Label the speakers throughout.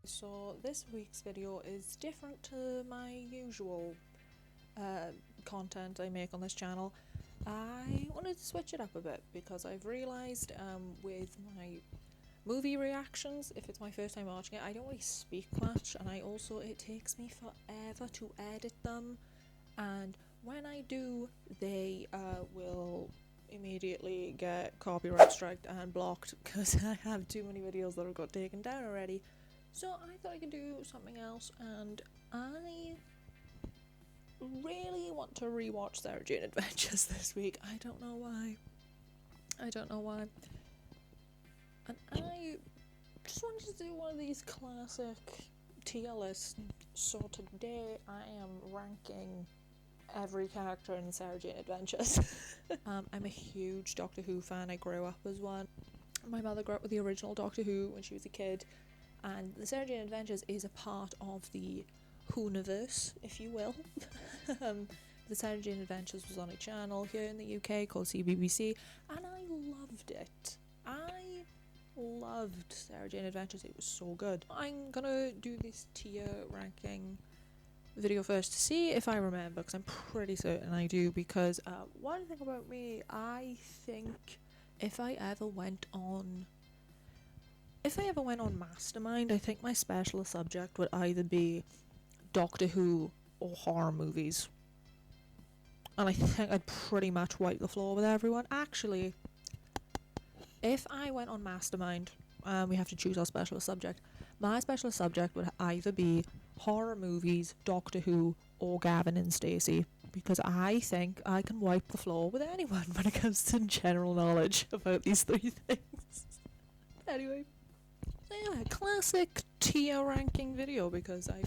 Speaker 1: So this week's video is different to my usual content I make on this channel. I wanted to switch it up a bit because I've realised with my movie reactions, if it's my first time watching it, I don't really speak much, and it takes me forever to edit them, and when I do, they will immediately get copyright striked and blocked because I have too many videos that have got taken down already. So I thought I could do something else, and I really want to rewatch sarahjaneadventures this week. I don't know why. And I just wanted to do one of these classic tier lists. So today I am ranking every character in sarahjaneadventures. I'm a huge Doctor Who fan. I grew up as one. My mother grew up with the original Doctor Who when she was a kid, and the sarahjaneadventures is a part of the whoniverse, if you will. The sarahjaneadventures was on a channel here in the UK called CBBC, and I loved it. I loved sarahjaneadventures. It was so good. I'm gonna do this tier ranking video first to see if I remember, because I'm pretty certain I do, because one thing about me, I think if I ever went on Mastermind, I think my specialist subject would either be Doctor Who or horror movies, and I think I'd pretty much wipe the floor with everyone. Actually, if I went on Mastermind, we have to choose our specialist subject. My specialist subject would either be horror movies, Doctor Who, or Gavin and Stacey, because I think I can wipe the floor with anyone when it comes to general knowledge about these three things. Anyway, so yeah, classic tier ranking video, because I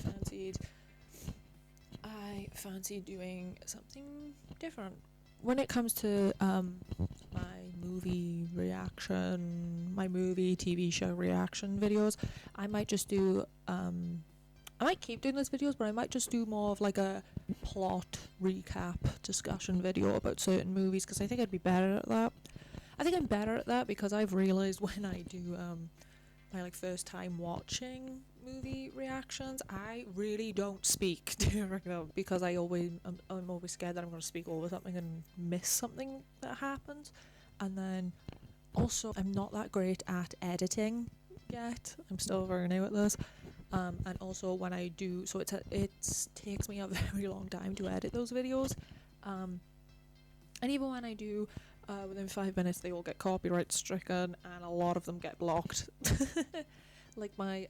Speaker 1: fancied doing something different. When it comes to my movie TV show reaction videos, I might just do I might keep doing those videos, but I might just do more of like a plot recap discussion video about certain movies, because I think I'd be better at that. I think I'm better at that because I've realised when I do my first time watching movie reactions, I really don't speak during them, because I'm always scared that I'm going to speak over something and miss something that happens. And then also, I'm not that great at editing yet. I'm still very new at this. And also when I do, so it takes me a very long time to edit those videos. And even when I do, within 5 minutes they all get copyright stricken, and a lot of them get blocked. Like my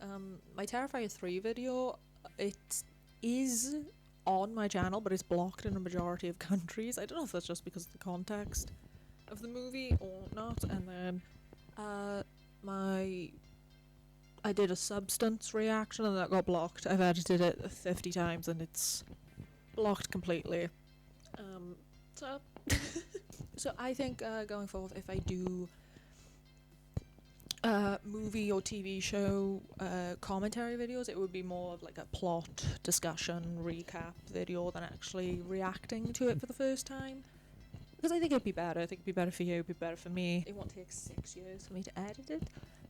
Speaker 1: Terrifier 3 video, it is on my channel, but it's blocked in a majority of countries. I don't know if that's just because of the context of the movie or not. And then I did a substance reaction and that got blocked. I've edited it 50 times and it's blocked completely. So I think going forward, if I do movie or TV show commentary videos, it would be more of like a plot discussion recap video than actually reacting to it for the first time. Because I think it'd be better. I think it'd be better for you, it'd be better for me. It won't take 6 years for me to edit it.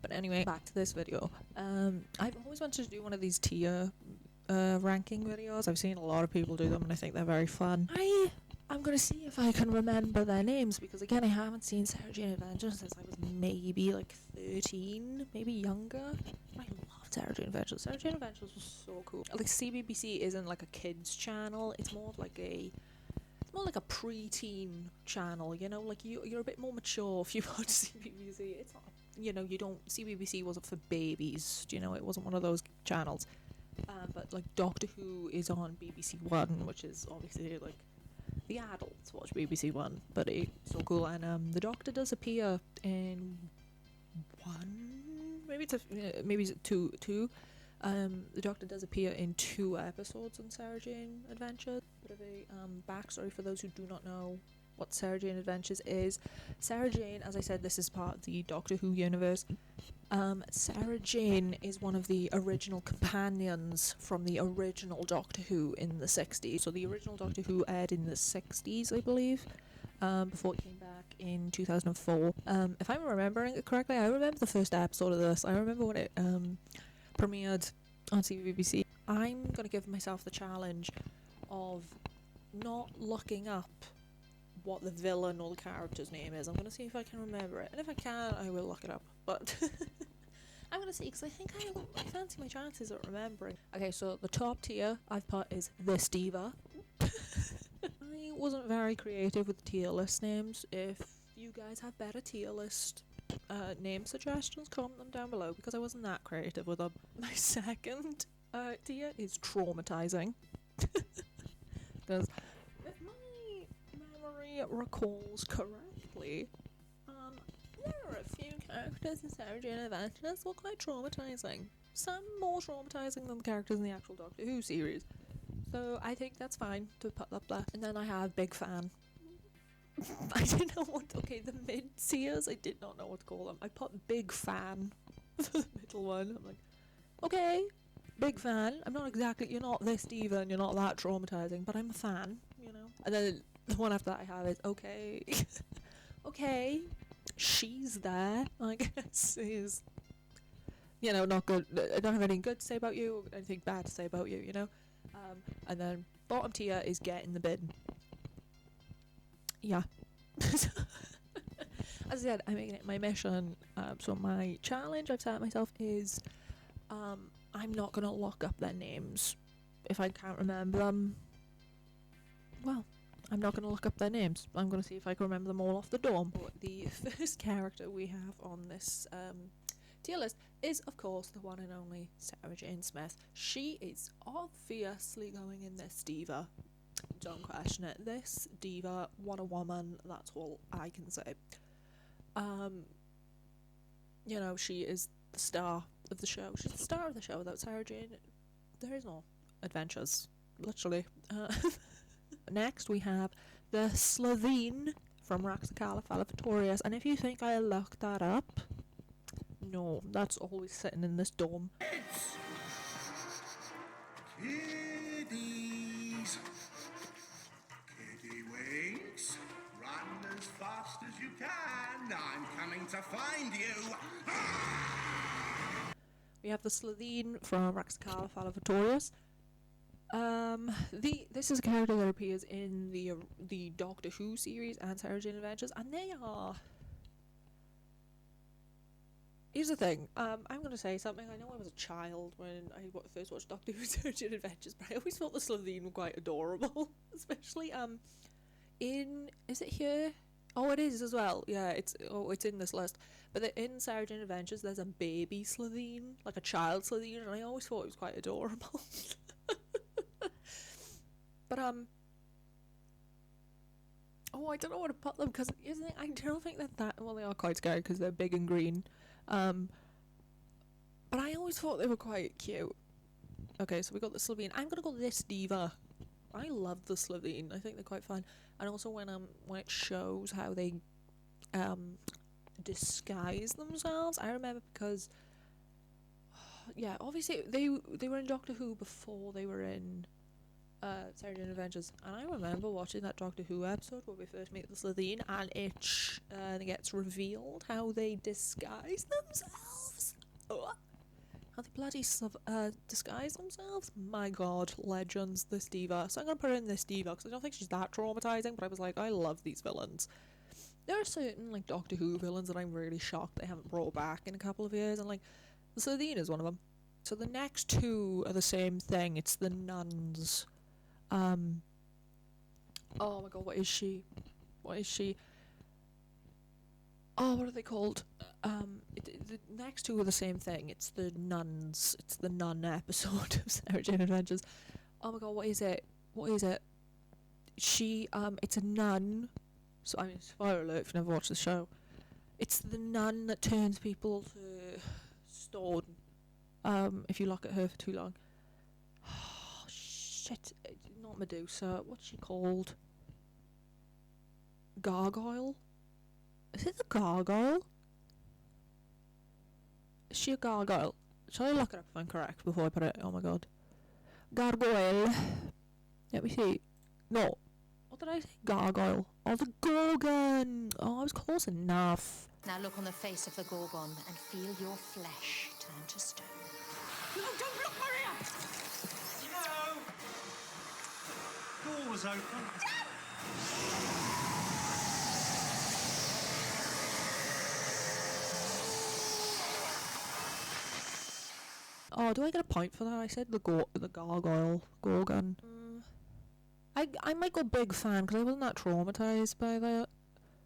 Speaker 1: But anyway, back to this video. I've always wanted to do one of these tier ranking videos. I've seen a lot of people do them and I think they're very fun. I'm going to see if I can remember their names, because again, I haven't seen sarahjaneadventures since I was maybe 13, maybe younger. I loved sarahjaneadventures. Sarahjaneadventures was so cool. Like, CBBC isn't like a kids channel, it's more like a pre-teen channel, you know, like you're a bit more mature if you watch CBBC. It's not, CBBC wasn't for babies, it wasn't one of those channels. But like Doctor Who is on BBC One, which is obviously like the adults watch BBC One, but it's so cool. And the Doctor does appear in two. The Doctor does appear in 2 episodes on sarahjaneadventures. Bit of a backstory for those who do not know what sarahjaneadventures is. Sarah Jane, as I said, this is part of the Doctor Who universe. Sarah Jane is one of the original companions from the original Doctor Who in the 60s. So the original Doctor Who aired in the 60s, I believe, before it came back in 2004. If I'm remembering it correctly, I remember the first episode of this. I remember when it premiered on CBBC. I'm going to give myself the challenge of not looking up what the villain or the character's name is. I'm going to see if I can remember it. And if I can, I will look it up. But I'm going to see, because I think I fancy my chances at remembering. Okay, so the top tier I've put is This Diva. I wasn't very creative with the tier list names. If you guys have better tier list name suggestions, comment them down below, because I wasn't that creative with them. My second tier is Traumatizing. Because if my memory recalls correctly, there are a few characters in sarahjaneadventures were quite traumatizing. Some more traumatizing than the characters in the actual Doctor Who series. So I think that's fine to put up there. And then I have Big Fan. I didn't know what. Okay, the mid-tiers, I did not know what to call them. I put Big Fan for the middle one. I'm like, okay, Big Fan. I'm not exactly. You're not this diva and you're not that traumatizing, but I'm a fan, you know. And then the one after that I have is okay. Okay, she's there. I guess is, you know, not good. I don't have anything good to say about you, or anything bad to say about you, you know. And then bottom tier is Get in the Bin. Yeah. As I said, I'm making it my mission. So my challenge I've set myself is I'm not going to look up their names. If I can't remember them, well, I'm not going to look up their names. I'm going to see if I can remember them all off the dome. The first character we have on this tier list is, of course, the one and only Sarah Jane Smith. She is obviously going in This Diva. Don't question it. This diva, what a woman, that's all I can say. You know, she is the star of the show. She's the star of the show. Without Sarah Jane, there is no adventures, literally. Next we have the Slovene from Raxacalifaliftorius, and if you think I looked that up, no, that's always sitting in this dome.
Speaker 2: Kiddies, kitty wings, run as fast as you can. I'm coming to find you.
Speaker 1: We have the Slovene from Raxacalifaliftorius. This is a character that appears in the Doctor Who series and sarahjaneadventures, and they are. Here's the thing. I'm gonna say something. I know I was a child when I first watched Doctor Who sarahjaneadventures, but I always thought the Slovene were quite adorable, especially is it here? Oh, it is as well. Yeah, it's in this list. But in sarahjaneadventures, there's a baby Slovene, like a child Slovene, and I always thought it was quite adorable. But I don't know where to put them, because I don't think that well, they are quite scary because they're big and green. But I always thought they were quite cute. Okay, so we got the Slovene. I'm gonna go This Diva. I love the Slovene. I think they're quite fun, and also when it shows how they disguise themselves. I remember because yeah, obviously they were in Doctor Who before they were in sarahjaneadventures, and I remember watching that Doctor Who episode where we first meet the Slovene, and it gets revealed how they disguise themselves. How they bloody disguise themselves. My god, legends, This Diva. So I'm gonna put her in This Diva because I don't think she's that traumatizing, but I was like, I love these villains. There are certain like Doctor Who villains that I'm really shocked they haven't brought back in a couple of years, and like the Slovene is one of them. So the next two are the same thing. It's the nuns. Oh my god, what is she? Oh, what are they called? The next two are the same thing. It's the nuns. It's the nun episode of sarahjaneadventures. Oh my god, what is it? It's a nun. So, I mean, spoiler alert if you've never watched the show. It's the nun that turns people to stone. If you look at her for too long. Oh, shit. Not Medusa. What's she called? Gargoyle? Is it the gargoyle? Is she a gargoyle? Shall I look it up if I'm correct before I put it? Oh my god. Gargoyle. Let me see. No. What did I say? Gargoyle. Oh, the Gorgon. Oh, I was close enough.
Speaker 3: Now look on the face of the Gorgon and feel your flesh turn to stone. No, don't look, Maria!
Speaker 4: No! Door was open.
Speaker 1: Oh, do I get a point for that? I said the gargoyle, Gorgon. I might go big fan because I wasn't that traumatized by that.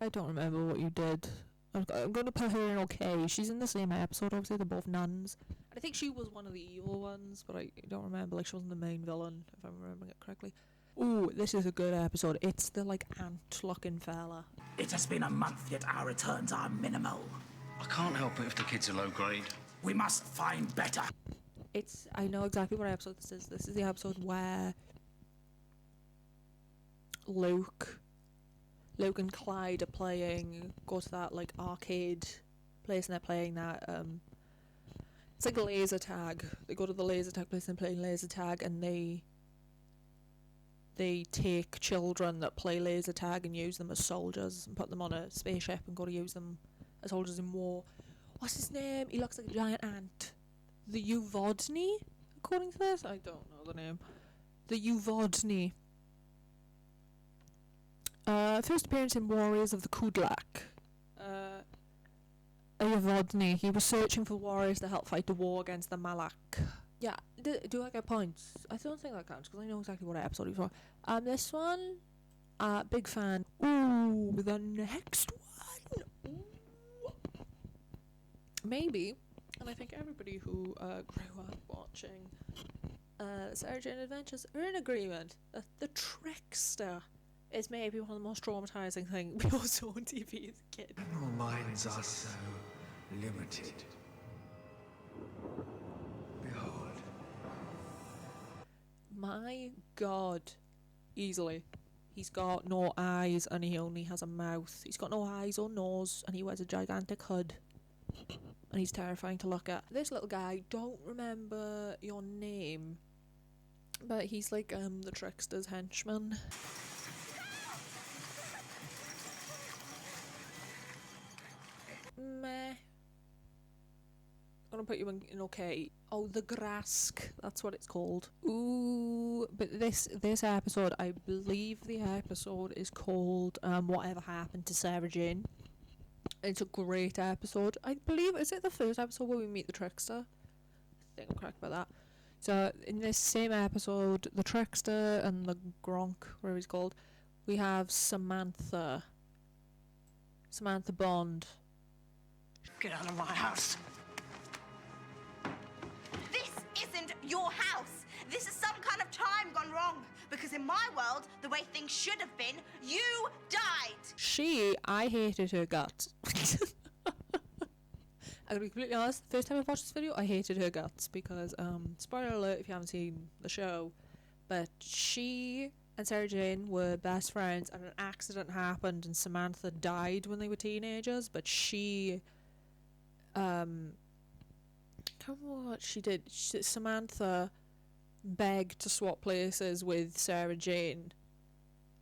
Speaker 1: I don't remember what you did. I'm going to put her in okay. She's in the same episode, obviously, they're both nuns. And I think she was one of the evil ones, but I don't remember, like, she wasn't the main villain, if I'm remembering it correctly. Ooh, this is a good episode. It's the, like, ant-looking fella.
Speaker 3: It has been a month, yet our returns are minimal.
Speaker 4: I can't help it if the kids are low grade.
Speaker 3: We must find better.
Speaker 1: I know exactly what episode this is. This is the episode where Luke and Clyde are go to that, like, arcade place, and they're playing that, it's like a laser tag. They go to the laser tag place and play laser tag, and they take children that play laser tag and use them as soldiers and put them on a spaceship and go to use them as soldiers in war. What's his name? He looks like a giant ant. The Uvodny, according to this? I don't know the name. The Uvodny. First appearance in Warriors of the Kudlak. Uvodny. He was searching for warriors to help fight the war against the Malak. Yeah, do I get points? I don't think that counts because I know exactly what episode he's from. This one, big fan. Ooh, the next one. Ooh. Maybe, and I think everybody who grew up watching sarahjaneadventures are in agreement that the Trickster is maybe one of the most traumatizing things we all saw on TV as a kid.
Speaker 5: Our minds are so limited. Behold.
Speaker 1: My God, easily. He's got no eyes and he only has a mouth. He's got no eyes or nose and he wears a gigantic hood. And he's terrifying to look at. This little guy, don't remember your name, but he's like the Trickster's henchman. Meh. I'm gonna put you in okay. Oh, the Grask. That's what it's called. Ooh, but this episode, I believe the episode is called Whatever Happened to Sarah Jane. It's a great episode. I believe, is it the first episode where we meet the Trickster? I think I'm correct about that. So in this same episode, the Trickster and the Gronk, whatever he's called, we have Samantha Bond.
Speaker 3: Get out of my house.
Speaker 6: This isn't your house. This is some kind of time gone wrong. Because in my world, the way things should have been, you died.
Speaker 1: I hated her guts. I'm gonna be completely honest, the first time I watched this video, I hated her guts because, spoiler alert if you haven't seen the show, but she and Sarah Jane were best friends and an accident happened and Samantha died when they were teenagers, but she, I can't remember what she did. Samantha begged to swap places with Sarah Jane.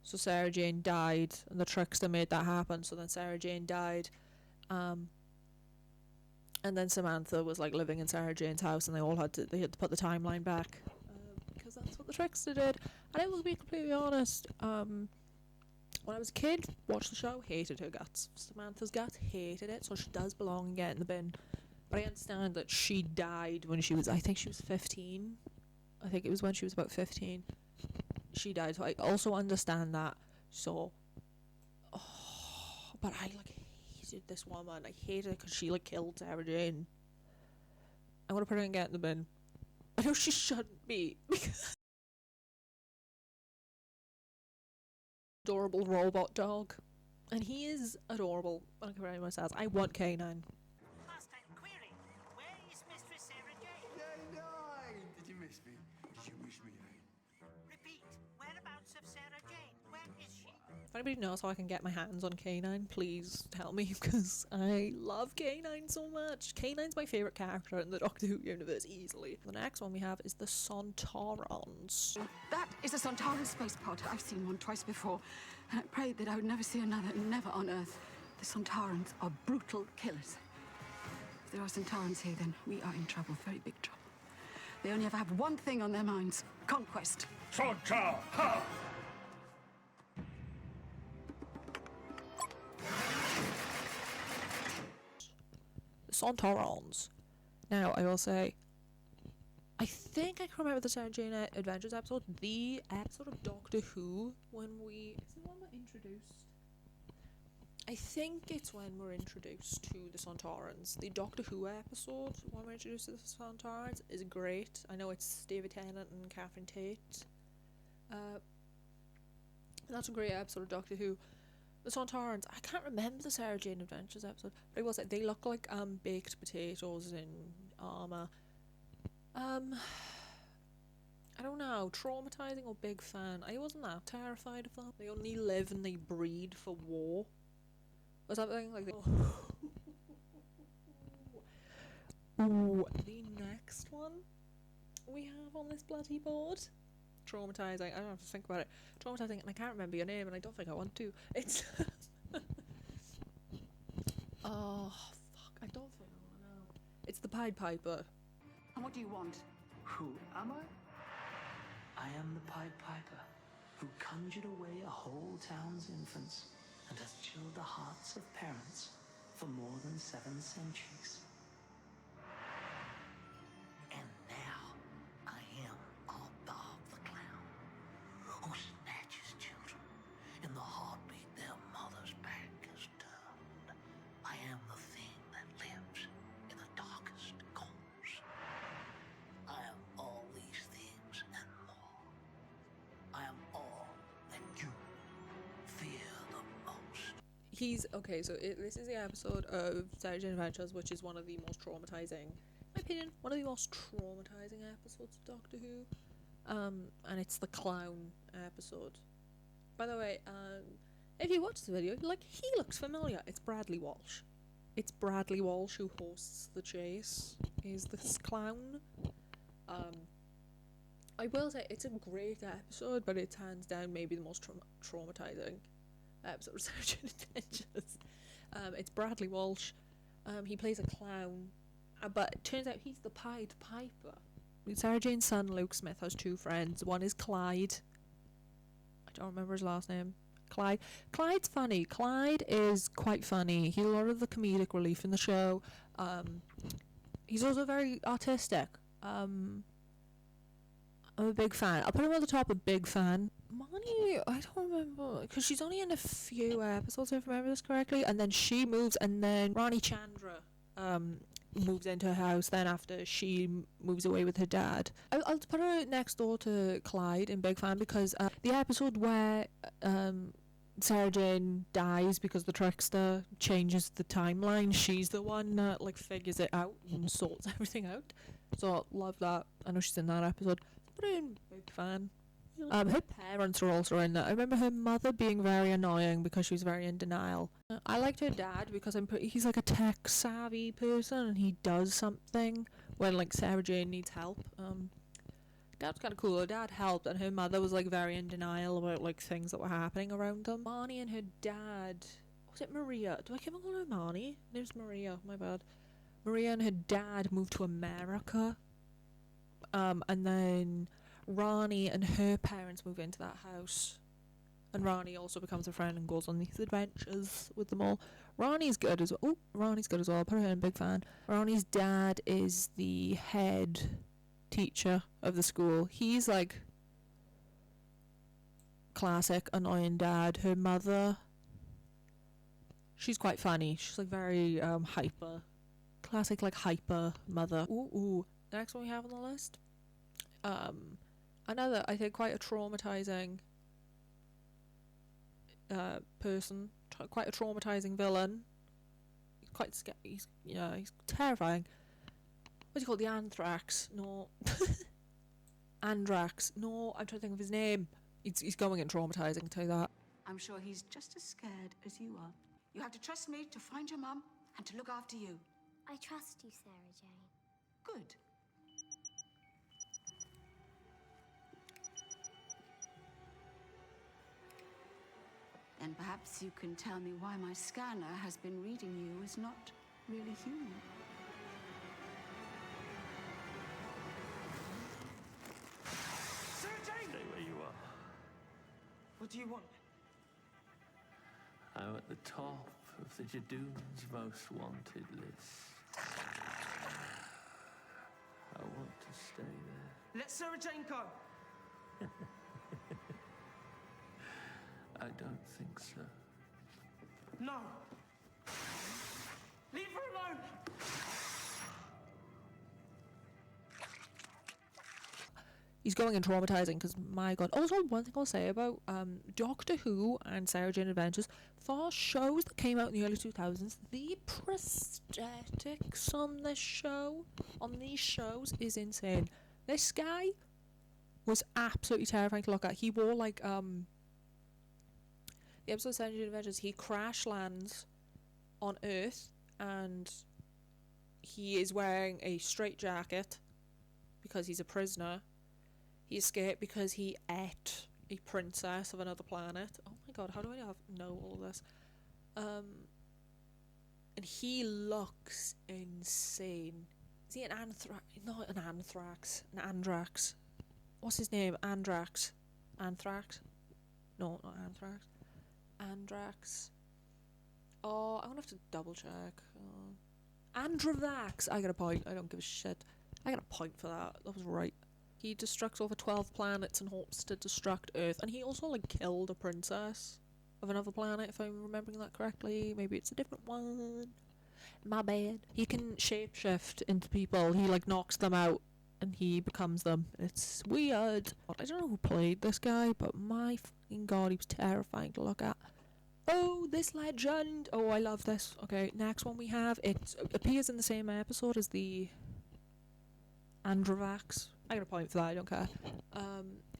Speaker 1: So Sarah Jane died and the Trickster made that happen, so then Sarah Jane died. And then Samantha was like living in Sarah Jane's house and they had to put the timeline back. Because that's what the Trickster did. And I will be completely honest, when I was a kid, watched the show, hated her guts. Samantha's guts, hated it, so she does belong and get in the bin. But I understand that she died when she was, I think she was 15. I think it was when she was about 15. She died, so I also understand that. So, but I like hated this woman. I hated her because she like killed Sarah Jane. I'm gonna put her and get in the bin. I know she shouldn't be. Adorable robot dog, and he is adorable. I don't care what anyone says. I want K9.
Speaker 3: Last time query. Where is Mistress Sarah Jane?
Speaker 5: K9! Did you miss me? Did you miss me, eh?
Speaker 3: Repeat. Whereabouts of Sarah Jane? Where is she?
Speaker 1: If anybody knows how I can get my hands on K9, please tell me, because I love K9 so much. K9's my favourite character in the Doctor Who universe, easily. The next one we have is the Sontarans.
Speaker 7: That is a Sontaran space pod. I've seen one twice before, and I prayed that I would never see another, never on Earth. The Sontarans are brutal killers. If there are Sontarans here, then we are in trouble, very big trouble. They only ever have one thing on their minds: conquest.
Speaker 2: Soldier, ha!
Speaker 1: The Sontarans. Now, I will say, I think I can remember the sarahjaneadventures episode, the episode of Doctor Who, when we... Is it when we're introduced? I think it's when we're introduced to the Sontarans. The Doctor Who episode, when we're introduced to the Sontarans, is great. I know it's David Tennant and Catherine Tate. That's a great episode of Doctor Who. The Sontarans, I can't remember the sarahjaneadventures episode, but I will say they look like baked potatoes in armour. I don't know, traumatizing or big fan. I wasn't that terrified of them. They only live and they breed for war. Or something like that. Ooh, the next one we have on this bloody board. Traumatizing. I don't have to think about it. Traumatizing, and I can't remember your name, and I don't think I want to. It's oh fuck! I don't think I want to know. It's the Pied Piper.
Speaker 7: And what do you want?
Speaker 8: Who am I? I am the Pied Piper, who conjured away a whole town's infants and has chilled the hearts of parents for more than 7 centuries. And now I am Bob the Clown, who snatches children in the heartbeat their mother's back has turned. I am the thing that lives in the darkest corners. I am all these things and more. I am all that you fear the most.
Speaker 1: He's okay. So this is the episode of sarahjaneadventures, which is one of the most traumatizing, in my opinion, one of the most traumatizing episodes of Doctor Who. And it's the clown episode. By the way, if you watch the video, like, he looks familiar. It's Bradley Walsh. It's Bradley Walsh who hosts the chase. Is this clown? I will say it's a great episode, but it's hands down maybe the most traumatizing episode of sarahjaneadventures. It's Bradley Walsh. He plays a clown, but it turns out he's the Pied Piper. Sarah Jane's son Luke Smith has 2 friends. One is Clyde. I don't remember his last name. Clyde. Clyde's funny. Clyde is quite funny. He's a lot of the comedic relief in the show. He's also very artistic. I'm a big fan. I'll put him at the top of big fan. Monty, I don't remember, because she's only in a few episodes, if I remember this correctly, and then she moves, and then Rani Chandra moves into her house then after she moves away with her dad. I'll put her next door to Clyde in Big Fan, because the episode where Sarah Jane dies because the trickster changes the timeline, she's the one that like figures it out and sorts everything out. So love that. I know she's in that episode. Put her in Big Fan. Her parents are also in that. I remember her mother being very annoying because she was very in denial. I liked her dad because he's like a tech savvy person and he does something when like Sarah Jane needs help. Dad's kind of cool. Her dad helped and her mother was like very in denial about like things that were happening around them. Marnie and her dad, was it Maria? Do I keep on calling her Marnie? Her name's Maria, my bad. Maria and her dad moved to America. And then Rani and her parents move into that house, and Rani also becomes a friend and goes on these adventures with them all. Rani's good as well. Rani's good as well. Put her in Big Fan. Rani's dad is the head teacher of the school. He's like classic annoying dad. Her mother, she's quite funny. She's like very hyper, classic like hyper mother. Ooh. Next one we have on the list. Another, I think, quite a traumatizing person, quite a traumatizing villain. He's quite scary. He's terrifying. What's he called? The Anthrax? No. Andrax? No, I'm trying to think of his name. He's going in traumatizing, I'll tell you that.
Speaker 7: I'm sure he's just as scared as you are. You have to trust me to find your mum and to look after you.
Speaker 9: I trust you, Sarah Jane.
Speaker 7: Good. Then perhaps you can tell me why my scanner has been reading you as not really human.
Speaker 5: What do you want?
Speaker 10: I'm at the top of the Jadoon's most wanted list. I want to stay there.
Speaker 5: Let Sarah Jane go.
Speaker 10: I don't think so.
Speaker 5: No. Leave her alone.
Speaker 1: He's going and traumatizing because, my god. Also, one thing I'll say about Doctor Who and sarahjaneadventures, for shows that came out in the early 2000s, the prosthetics on this show, on these shows, is insane. This guy was absolutely terrifying to look at. He wore, like, the episode of sarahjaneadventures, he crash lands on Earth, and he is wearing a straitjacket because he's a prisoner. He escaped because he ate a princess of another planet. Oh my god, how do I know all this? And he looks insane. Is he an anthrax? Not an anthrax. An andrax. What's his name? Andrax. Anthrax? No, not anthrax. Andrax. Oh, I'm gonna have to double check. Andravax. I got a point. I don't give a shit. I got a point for that. That was right. He destructs over 12 planets and hopes to destruct Earth. And he also, like, killed a princess of another planet, if I'm remembering that correctly. Maybe it's a different one. My bad. He can shapeshift into people. He, like, knocks them out and he becomes them. It's weird. I don't know who played this guy, but my fucking god, he was terrifying to look at. Oh, this legend. Oh, I love this. Okay, next one we have. It appears in the same episode as the Andravax. I got a point for that, I don't care.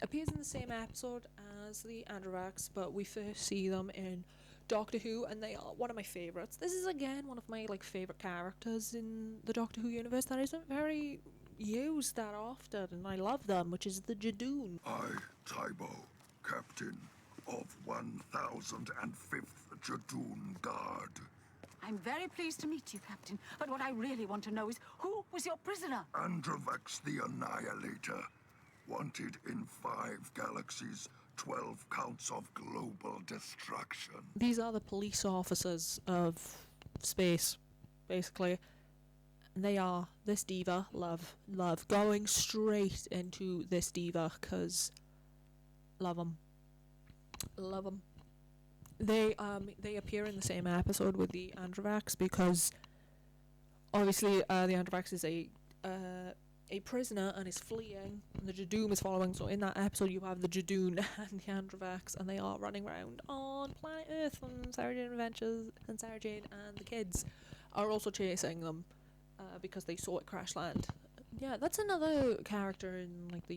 Speaker 1: Appears in the same episode as the Andravax, but we first see them in Doctor Who, and they are one of my favourites. This is, again, one of my, like, favourite characters in the Doctor Who universe that isn't very used that often, and I love them, which is the Jadoon.
Speaker 11: I, Tybo, captain of 1005th Jadoon Guard.
Speaker 7: I'm very pleased to meet you, Captain. But what I really want to know is, who was your prisoner?
Speaker 11: Andravax the Annihilator. Wanted in 5 galaxies, 12 counts of global destruction.
Speaker 1: These are the police officers of space, basically. And they are this diva, love. Going straight into this diva, because love them. They appear in the same episode with the Andravax because obviously the Andravax is a prisoner and is fleeing, and the Jadoon is following. So in that episode you have the Jadoon and the Andravax, and they are running around on planet Earth, and sarahjaneadventures and Sarah Jane and the kids are also chasing them because they saw it crash land. Yeah, that's another character in, like,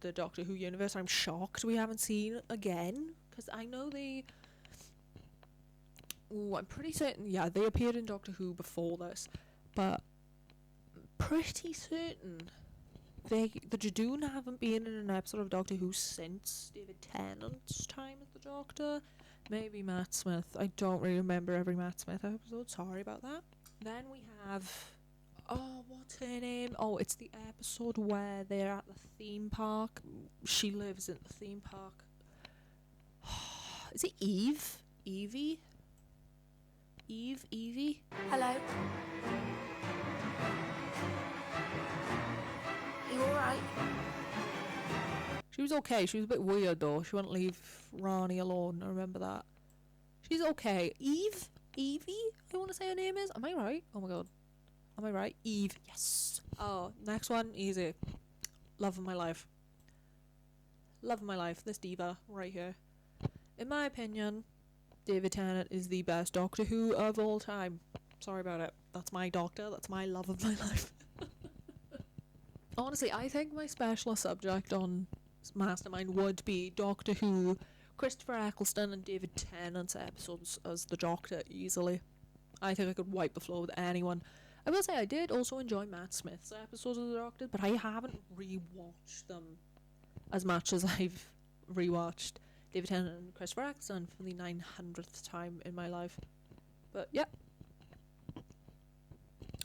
Speaker 1: the Doctor Who universe I'm shocked we haven't seen again, because I know they... Ooh, I'm pretty certain, yeah, they appeared in Doctor Who before this, but pretty certain the Jadoon haven't been in an episode of Doctor Who since David Tennant's time as the Doctor. Maybe Matt Smith. I don't really remember every Matt Smith episode, sorry about that. Then we have... Oh, what's her name? Oh, it's the episode where they're at the theme park. She lives in the theme park. Is it Eve? Evie? Evie?
Speaker 6: Hello. You alright?
Speaker 1: She was okay. She was a bit weird, though. She wouldn't leave Ronnie alone. I remember that. She's okay. Eve? Evie? I want to say her name is. Am I right? Oh my god. Am I right? Eve. Yes. Oh, next one. Easy. Love of my life. Love of my life. This diva right here. In my opinion, David Tennant is the best Doctor Who of all time. Sorry about it. That's my doctor. That's my love of my life. Honestly, I think my specialist subject on Mastermind would be Doctor Who, Christopher Eccleston and David Tennant's episodes as the Doctor easily. I think I could wipe the floor with anyone. I will say I did also enjoy Matt Smith's episodes of the Doctor, but I haven't rewatched them as much as I've rewatched David Tennant and Christopher Eccleston for the 900th time in my life. But yeah.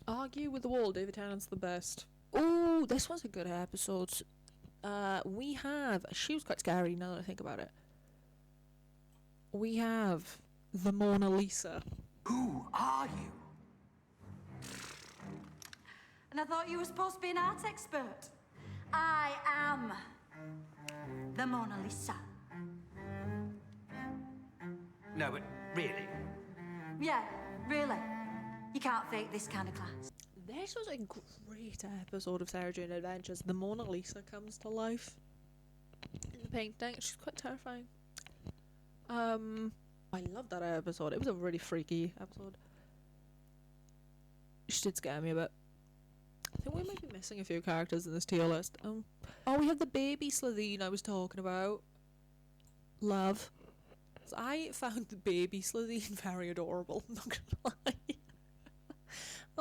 Speaker 1: Argue with the wall, David Tennant's the best. Oh, this was a good episode. We have... She was quite scary now that I think about it. we have the Mona Lisa.
Speaker 5: Who are you?
Speaker 7: And I thought you were supposed to be an art expert. I am the Mona Lisa.
Speaker 5: No, but really?
Speaker 7: Yeah, really. You can't fake this kind of class.
Speaker 1: This was a great episode of sarahjaneadventures. The Mona Lisa comes to life in the painting. She's quite terrifying. I love that episode. It was a really freaky episode. She did scare me a bit. I think we might be missing a few characters in this tier list. Oh, we have the baby Slitheen I was talking about. Love. So I found the baby Slitheen very adorable, I'm not gonna lie.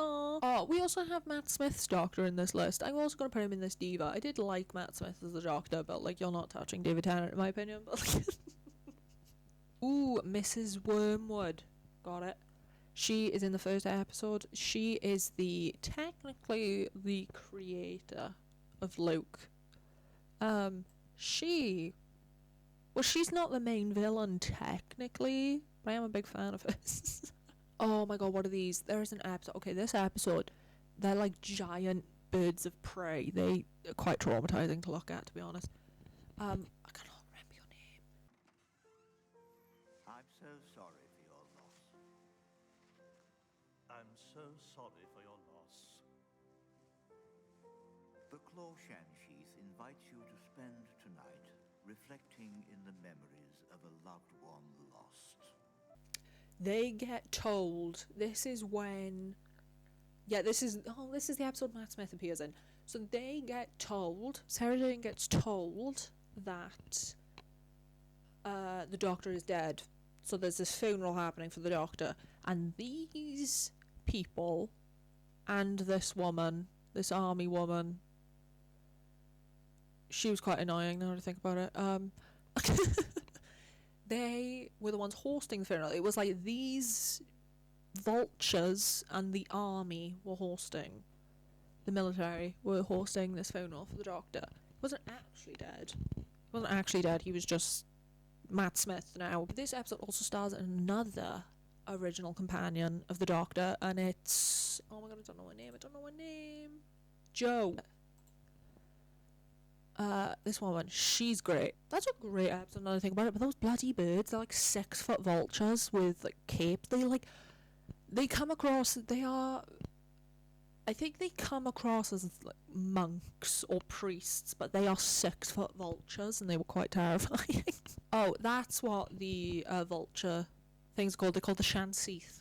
Speaker 1: Oh, we also have Matt Smith's doctor in this list. I'm also going to put him in this diva. I did like Matt Smith as the doctor, but, like, you're not touching David Tennant, in my opinion. But, like ooh, Mrs. Wormwood. Got it. She is in the first episode. She is technically the creator of Luke. She's not the main villain, technically, but I am a big fan of hers. Oh my god, what are these? There is an episode. Okay, this episode, they're like giant birds of prey. They are quite traumatizing to look at, to be honest. I cannot remember your name.
Speaker 8: I'm so sorry for your loss.
Speaker 12: I'm so sorry for your loss.
Speaker 8: The Claw Sheath invites you to spend tonight reflecting in the memories of a loved one lost.
Speaker 1: They get told. This is when. Yeah, this is the episode Matt Smith appears in. So they get told. Sarah Jane gets told that the doctor is dead. So there's this funeral happening for the doctor, and these people and this woman, this army woman. She was quite annoying now that I think about it. They were the ones hosting the funeral. It was like these vultures and the army were hosting. The military were hosting this funeral for the doctor. He wasn't actually dead. He was just Matt Smith now. This episode also stars another original companion of the doctor, and it's... oh my god, I don't know her name. Jo. This woman, she's great. That's a great episode, another thing about it, but those bloody birds, they're like 6-foot vultures with like capes. They come across, I think they come across as like monks or priests, but they are 6-foot vultures, and they were quite terrifying. Oh, that's what the vulture thing's called. They're called the Shanseath.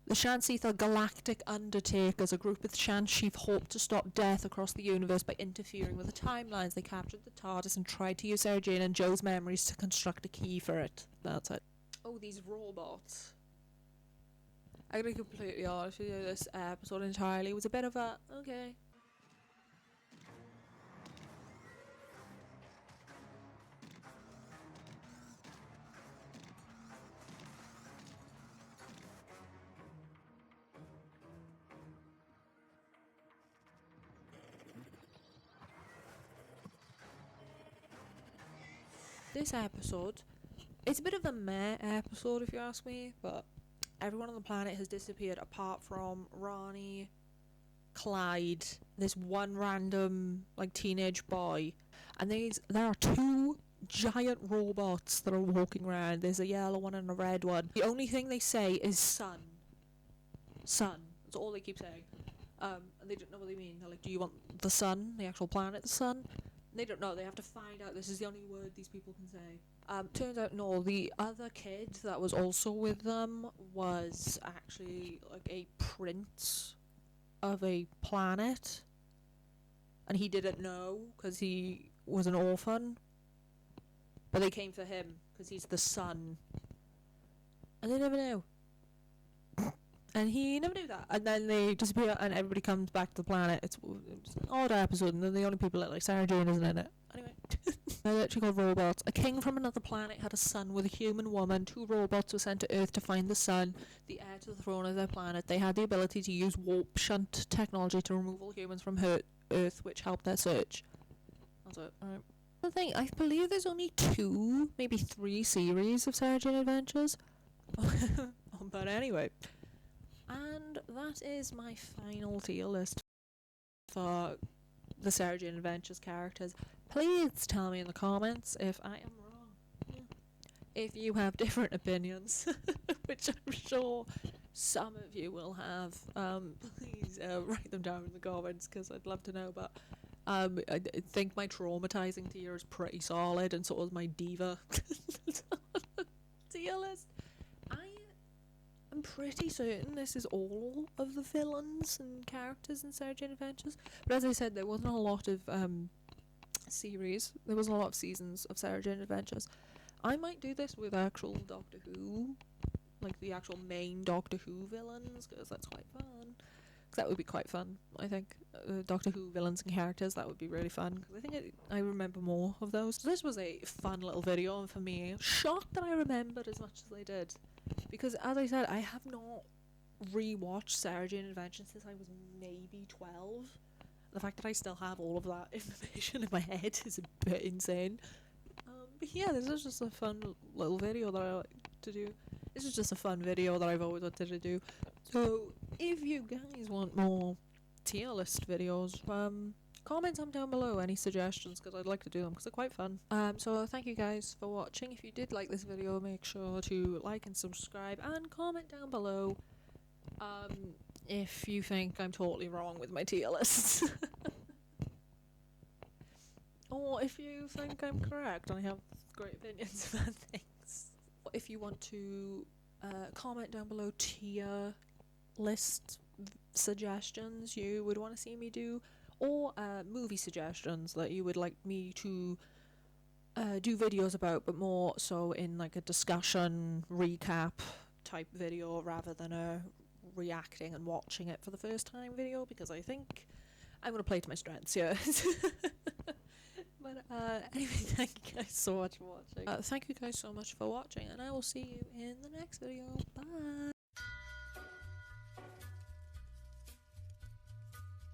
Speaker 1: The Shanseath are galactic undertakers. A group of Shanseath hope to stop death across the universe by interfering with the timelines. They captured the TARDIS and tried to use Sarah Jane and Joe's memories to construct a key for it. That's it. Oh, these robots. I'm gonna be completely honest with you, this episode entirely was a bit of a... okay. This episode, it's a bit of a meh episode if you ask me, but everyone on the planet has disappeared apart from Ronnie, Clyde, this one random like teenage boy, and there are 2 giant robots that are walking around. There's a yellow one and a red one. The only thing they say is sun. Sun. That's all they keep saying. And they don't know what they mean. They're like, do you want the sun, the actual planet, the sun? They don't know. They have to find out. This is the only word these people can say. Turns out, no, the other kid that was also with them was actually like a prince of a planet, and he didn't know because he was an orphan, but they came for him because he's the son, and they never knew. And he never knew that. And then they disappear and everybody comes back to the planet. It's an odd episode, and they're the only people that like Sarah Jane isn't in it. Anyway. They're literally called robots. A king from another planet had a son with a human woman. 2 robots were sent to Earth to find the son, the heir to the throne of their planet. They had the ability to use warp shunt technology to remove all humans from Earth, which helped their search. That's it. Alright. The thing, I believe there's only 2, maybe 3 series of Sarah Jane Adventures. But anyway, and that is my final tier list for the Sarah Jane Adventures characters. Please tell me in the comments if I am wrong. If you have different opinions, which I'm sure some of you will have, please write them down in the comments because I'd love to know. But I think my traumatizing tier is pretty solid, and so is my diva tier list. I'm pretty certain this is all of the villains and characters in Sarah Jane Adventures. But as I said, there wasn't a lot of series. There wasn't a lot of seasons of Sarah Jane Adventures. I might do this with actual Doctor Who, like the actual main Doctor Who villains, because that's quite fun. Because that would be quite fun, I think. Doctor Who villains and characters, that would be really fun. Because I think I remember more of those. So this was a fun little video, and for me, shocked that I remembered as much as I did. Because, as I said, I have not rewatched Sarah Jane Adventures since I was maybe 12. The fact that I still have all of that information in my head is a bit insane. But yeah, this is just a fun little video that I like to do. This is just a fun video that I've always wanted to do. So, if you guys want more tier list videos, comment them down below, any suggestions, because I'd like to do them, because they're quite fun. So thank you guys for watching. If you did like this video, make sure to like and subscribe, and comment down below if you think I'm totally wrong with my tier lists. Or if you think I'm correct and I have great opinions about things. If you want to comment down below tier list suggestions you would want to see me do, or movie suggestions that you would like me to do videos about, but more so in like a discussion recap type video rather than a reacting and watching it for the first time video, because I think I'm going to play to my strengths here. But anyway, thank you guys so much for watching. Thank you guys so much for watching, and I will see you in the next video. Bye!